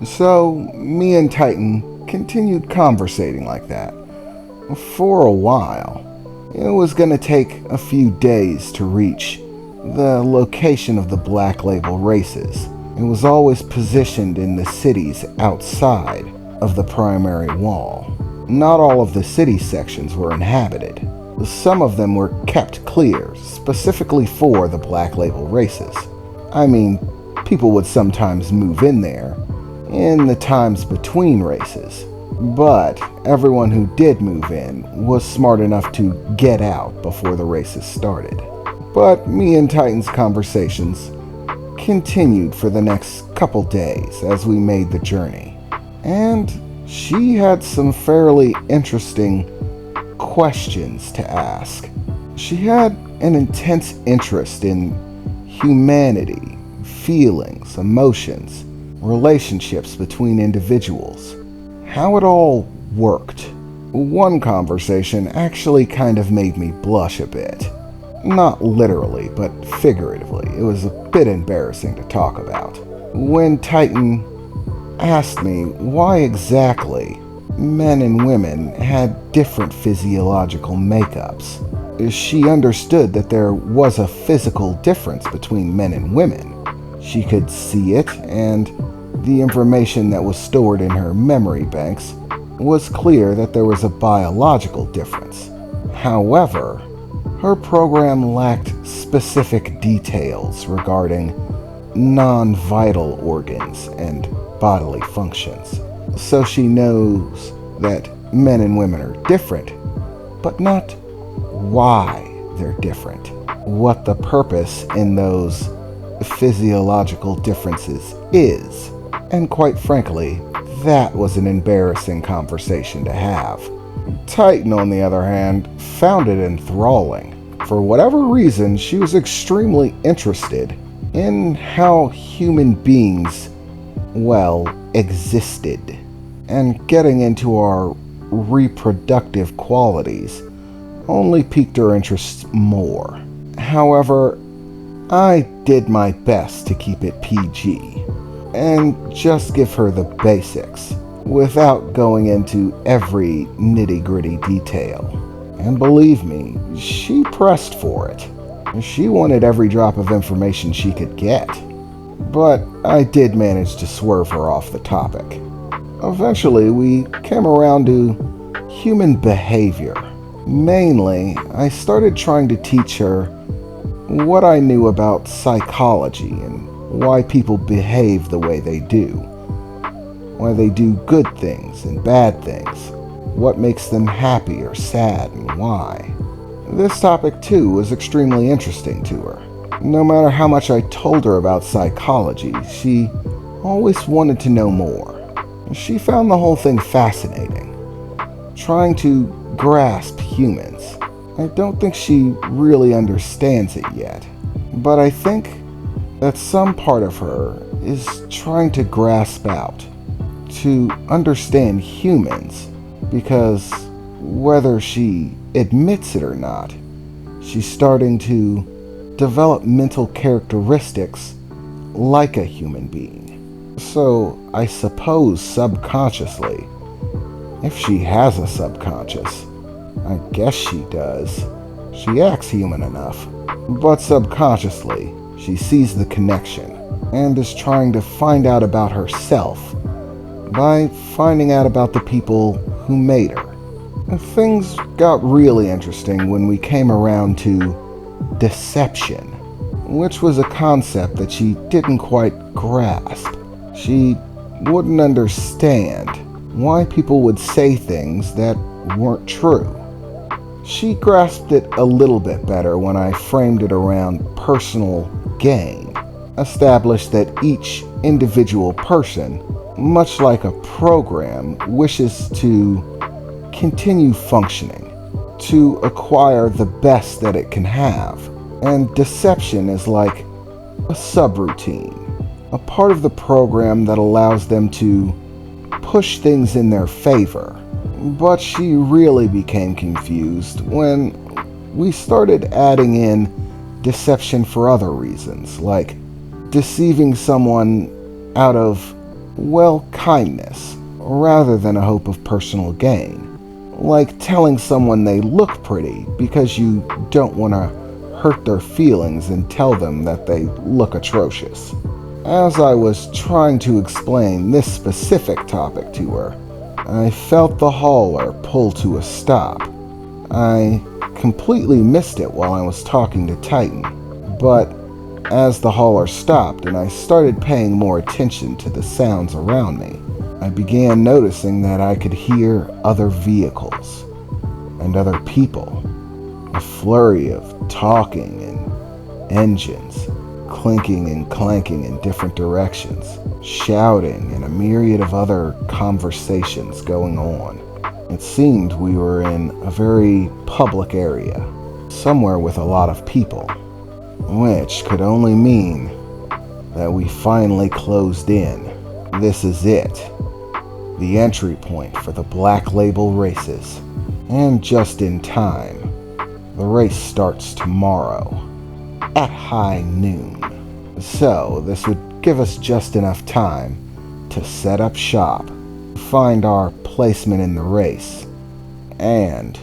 So, me and Titan continued conversating like that for a while. It was gonna take a few days to reach the location of the Black Label races. It was always positioned in the cities outside of the primary wall. Not all of the city sections were inhabited. Some of them were kept clear, specifically for the Black Label races. I mean, people would sometimes move in there in the times between races, but everyone who did move in was smart enough to get out before the races started. But me and Titan's conversations continued for the next couple days as we made the journey, and she had some fairly interesting questions to ask. She had an intense interest in humanity, feelings, emotions, relationships between individuals, how it all worked. One conversation actually kind of made me blush a bit. Not literally, but figuratively. It was a bit embarrassing to talk about. When Titan asked me why exactly men and women had different physiological makeups. She understood that there was a physical difference between men and women. She could see it, and the information that was stored in her memory banks was clear that there was a biological difference. However, her program lacked specific details regarding non-vital organs and bodily functions. So she knows that men and women are different, but not why they're different. What the purpose in those physiological differences is. And quite frankly, that was an embarrassing conversation to have. Titan, on the other hand, found it enthralling. For whatever reason, she was extremely interested in how human beings, well, existed, and getting into our reproductive qualities only piqued her interest more. However, I did my best to keep it PG and just give her the basics without going into every nitty-gritty detail. And believe me, she pressed for it. She wanted every drop of information she could get. But I did manage to swerve her off the topic. Eventually, we came around to human behavior. Mainly, I started trying to teach her what I knew about psychology and why people behave the way they do. Why they do good things and bad things. What makes them happy or sad and why. This topic, too, was extremely interesting to her. No matter how much I told her about psychology, she always wanted to know more. She found the whole thing fascinating. Trying to grasp humans. I don't think she really understands it yet, but I think that some part of her is trying to grasp out, to understand humans, because whether she admits it or not, she's starting to develop mental characteristics like a human being. So I suppose subconsciously, if she has a subconscious, I guess she does. She acts human enough. But subconsciously, she sees the connection and is trying to find out about herself by finding out about the people who made her. Things got really interesting when we came around to deception, which was a concept that she didn't quite grasp. She wouldn't understand why people would say things that weren't true. She grasped it a little bit better when I framed it around personal gain, established that each individual person, much like a program, wishes to continue functioning, to acquire the best that it can have. And deception is like a subroutine, a part of the program that allows them to push things in their favor. But she really became confused when we started adding in deception for other reasons, like deceiving someone out of well, kindness, rather than a hope of personal gain. Like telling someone they look pretty because you don't want to hurt their feelings and tell them that they look atrocious. As I was trying to explain this specific topic to her, I felt the hauler pull to a stop. I completely missed it while I was talking to Titan, but as the hauler stopped and I started paying more attention to the sounds around me, I began noticing that I could hear other vehicles and other people. A flurry of talking and engines, clinking and clanking in different directions, shouting, and a myriad of other conversations going on. It seemed we were in a very public area, somewhere with a lot of people, which could only mean that we finally closed in. This is it. The entry point for the Black Label races. And just in time. The race starts tomorrow, at high noon. So this would give us just enough time to set up shop, find our placement in the race, and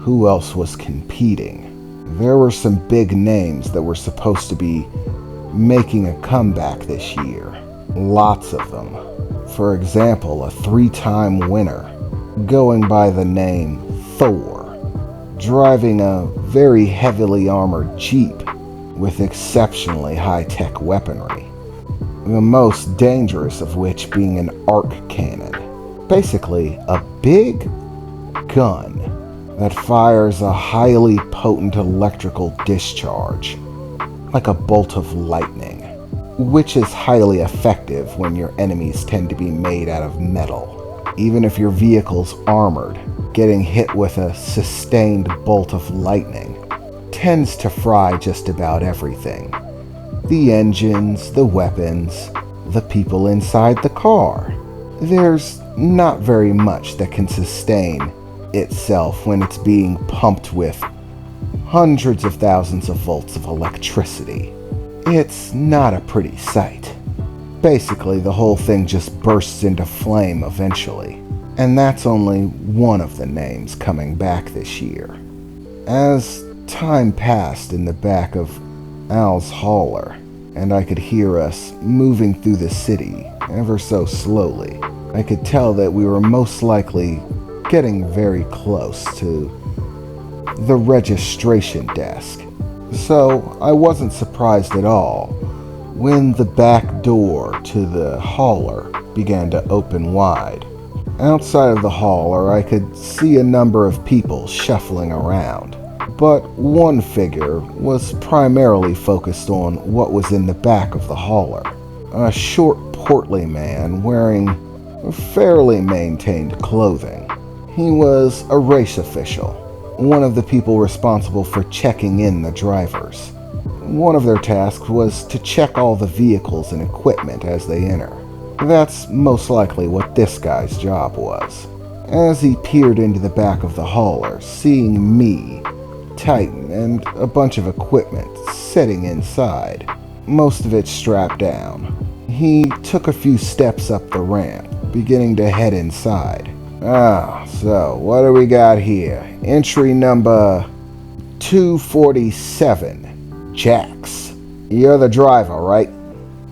who else was competing. There were some big names that were supposed to be making a comeback this year. Lots of them. For example, a 3-time winner, going by the name Thor, driving a very heavily armored Jeep with exceptionally high-tech weaponry. The most dangerous of which being an arc cannon. Basically, a big gun that fires a highly potent electrical discharge, like a bolt of lightning, which is highly effective when your enemies tend to be made out of metal. Even if your vehicle's armored, getting hit with a sustained bolt of lightning tends to fry just about everything. The engines, the weapons, the people inside the car. There's not very much that can sustain itself when it's being pumped with hundreds of thousands of volts of electricity. It's not a pretty sight. Basically, the whole thing just bursts into flame eventually. And that's only one of the names coming back this year. As time passed in the back of Al's hauler, and I could hear us moving through the city ever so slowly, I could tell that we were most likely getting very close to the registration desk. So I wasn't surprised at all when the back door to the hauler began to open wide. Outside of the hauler, I could see a number of people shuffling around, but one figure was primarily focused on what was in the back of the hauler. A short, portly man wearing fairly maintained clothing. He was a race official, one of the people responsible for checking in the drivers. One of their tasks was to check all the vehicles and equipment as they enter. That's most likely what this guy's job was. As he peered into the back of the hauler, seeing me, Titan, and a bunch of equipment sitting inside, most of it strapped down, he took a few steps up the ramp, beginning to head inside. So what do we got here? Entry number 247, Jax. You're the driver, right?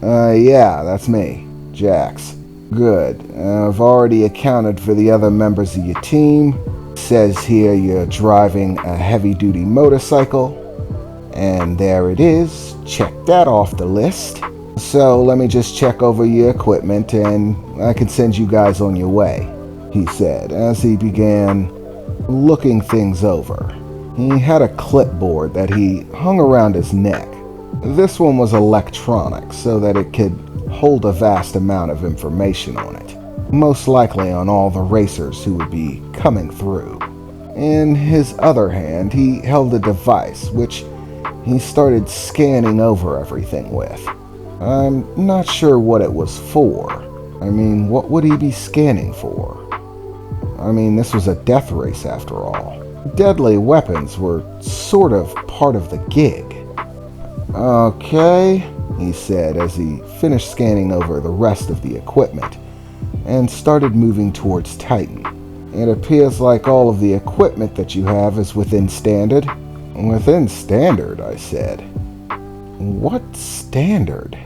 Yeah, that's me. Jax. Good. I've already accounted for the other members of your team. Says here you're driving a heavy-duty motorcycle. And there it is. Check that off the list. So let me just check over your equipment and I can send you guys on your way, he said as he began looking things over. He had a clipboard that he hung around his neck. This one was electronic so that it could hold a vast amount of information on it, most likely on all the racers who would be coming through. In his other hand, he held a device which he started scanning over everything with. I'm not sure what it was for. I mean, what would he be scanning for? I mean, this was a death race after all. Deadly weapons were sort of part of the gig. Okay, he said as he finished scanning over the rest of the equipment and started moving towards Titan. It appears like all of the equipment that you have is within standard. Within standard, I said. What standard?